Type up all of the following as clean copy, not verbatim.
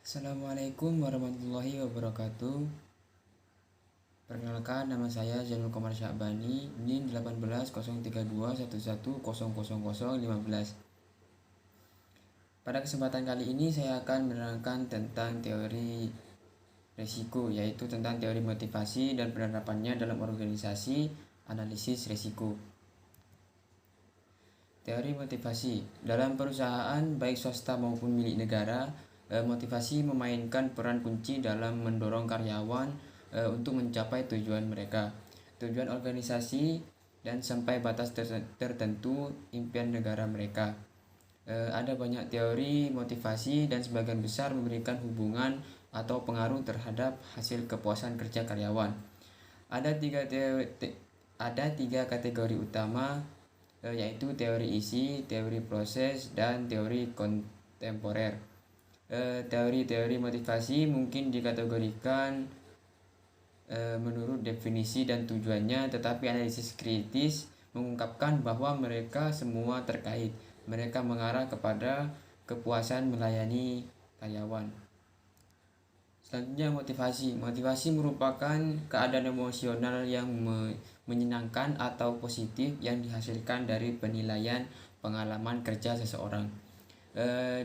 Assalamualaikum warahmatullahi wabarakatuh. Perkenalkan, nama saya Zainul Komar Syakbani, NIM 180321100015. Pada kesempatan kali ini saya akan menerangkan tentang teori risiko, yaitu tentang teori motivasi dan penerapannya dalam organisasi analisis risiko. Teori motivasi dalam perusahaan baik swasta maupun milik negara, motivasi memainkan peran kunci dalam mendorong karyawan untuk mencapai tujuan mereka, tujuan organisasi, dan sampai batas tertentu impian negara mereka. Ada banyak teori motivasi dan sebagian besar memberikan hubungan atau pengaruh terhadap hasil kepuasan kerja karyawan. Ada tiga kategori utama, yaitu teori isi, teori proses, dan teori kontemporer. Teori-teori motivasi mungkin dikategorikan menurut definisi dan tujuannya, tetapi analisis kritis mengungkapkan bahwa mereka semua terkait. Mereka mengarah kepada kepuasan melayani karyawan. Selanjutnya, motivasi. Motivasi merupakan keadaan emosional yang menyenangkan atau positif yang dihasilkan dari penilaian pengalaman kerja seseorang.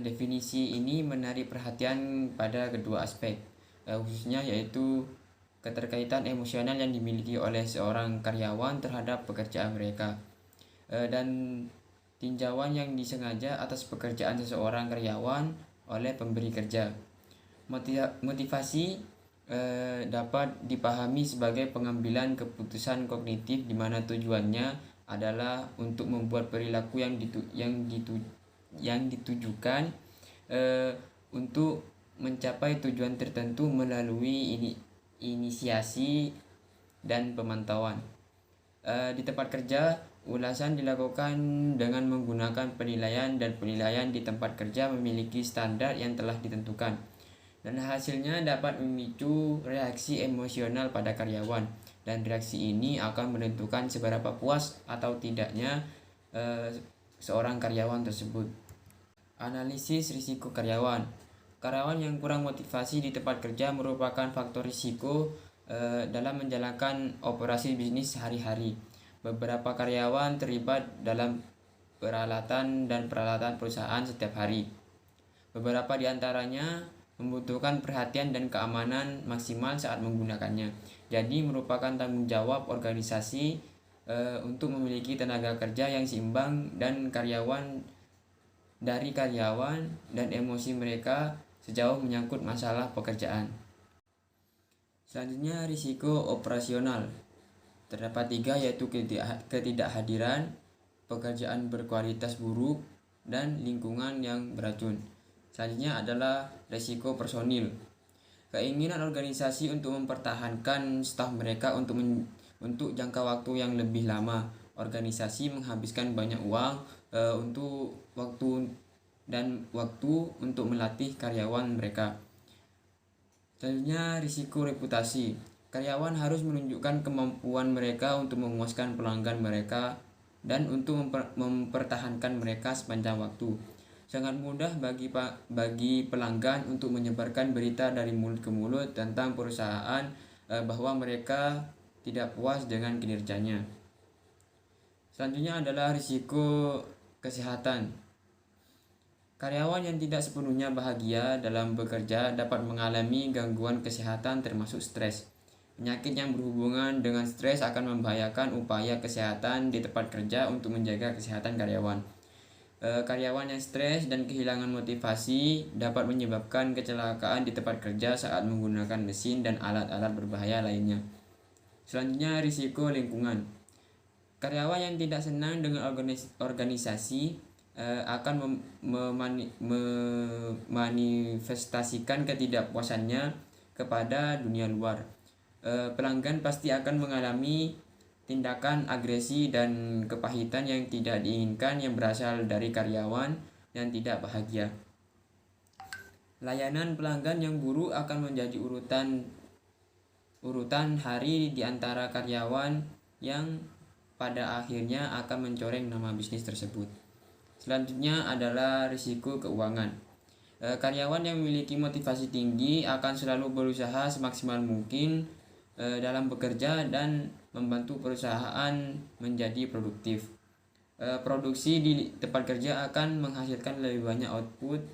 Definisi ini menarik perhatian pada kedua aspek, khususnya yaitu keterkaitan emosional yang dimiliki oleh seorang karyawan terhadap pekerjaan mereka, dan tinjauan yang disengaja atas pekerjaan seseorang karyawan oleh pemberi kerja. Motivasi dapat dipahami sebagai pengambilan keputusan kognitif di mana tujuannya adalah untuk membuat perilaku yang ditujukan untuk mencapai tujuan tertentu melalui inisiasi dan pemantauan. Di tempat kerja, ulasan dilakukan dengan menggunakan penilaian, dan penilaian di tempat kerja memiliki standar yang telah ditentukan, dan hasilnya dapat memicu reaksi emosional pada karyawan, dan reaksi ini akan menentukan seberapa puas atau tidaknya seorang karyawan tersebut. Analisis risiko karyawan. Karyawan yang kurang motivasi di tempat kerja merupakan faktor risiko dalam menjalankan operasi bisnis sehari-hari. Beberapa karyawan terlibat dalam peralatan perusahaan setiap hari. Beberapa di antaranya membutuhkan perhatian dan keamanan maksimal saat menggunakannya. Jadi merupakan tanggung jawab organisasi untuk memiliki tenaga kerja yang seimbang dan karyawan dan emosi mereka sejauh menyangkut masalah pekerjaan. Selanjutnya, risiko operasional. Terdapat 3, yaitu ketidakhadiran, pekerjaan berkualitas buruk, dan lingkungan yang beracun. Selanjutnya adalah risiko personil. Keinginan organisasi untuk mempertahankan staf mereka untuk jangka waktu yang lebih lama. Organisasi menghabiskan banyak uang untuk waktu untuk melatih karyawan mereka. Selanjutnya, risiko reputasi. Karyawan harus menunjukkan kemampuan mereka untuk memuaskan pelanggan mereka dan untuk mempertahankan mereka sepanjang waktu. Sangat mudah bagi pelanggan untuk menyebarkan berita dari mulut ke mulut tentang perusahaan bahwa mereka tidak puas dengan kinerjanya. Selanjutnya adalah risiko kesehatan. Karyawan yang tidak sepenuhnya bahagia dalam bekerja dapat mengalami gangguan kesehatan termasuk stres. Penyakit yang berhubungan dengan stres akan membahayakan upaya kesehatan di tempat kerja untuk menjaga kesehatan karyawan. Karyawan yang stres dan kehilangan motivasi dapat menyebabkan kecelakaan di tempat kerja saat menggunakan mesin dan alat-alat berbahaya lainnya. Selanjutnya, risiko lingkungan. Karyawan yang tidak senang dengan organisasi akan memanifestasikan ketidakpuasannya kepada dunia luar. Pelanggan pasti akan mengalami tindakan agresi dan kepahitan yang tidak diinginkan yang berasal dari karyawan yang tidak bahagia. Layanan pelanggan yang buruk akan menjadi urutan hari di antara karyawan yang pada akhirnya akan mencoreng nama bisnis tersebut. Selanjutnya adalah risiko keuangan. Karyawan yang memiliki motivasi tinggi akan selalu berusaha semaksimal mungkin dalam bekerja dan membantu perusahaan menjadi produktif. Produksi di tempat kerja akan menghasilkan lebih banyak output,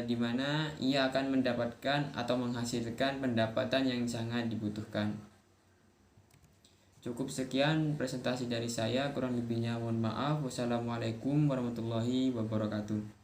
di mana ia akan mendapatkan atau menghasilkan pendapatan yang sangat dibutuhkan. Cukup sekian presentasi dari saya, kurang lebihnya mohon maaf. Wassalamualaikum warahmatullahi wabarakatuh.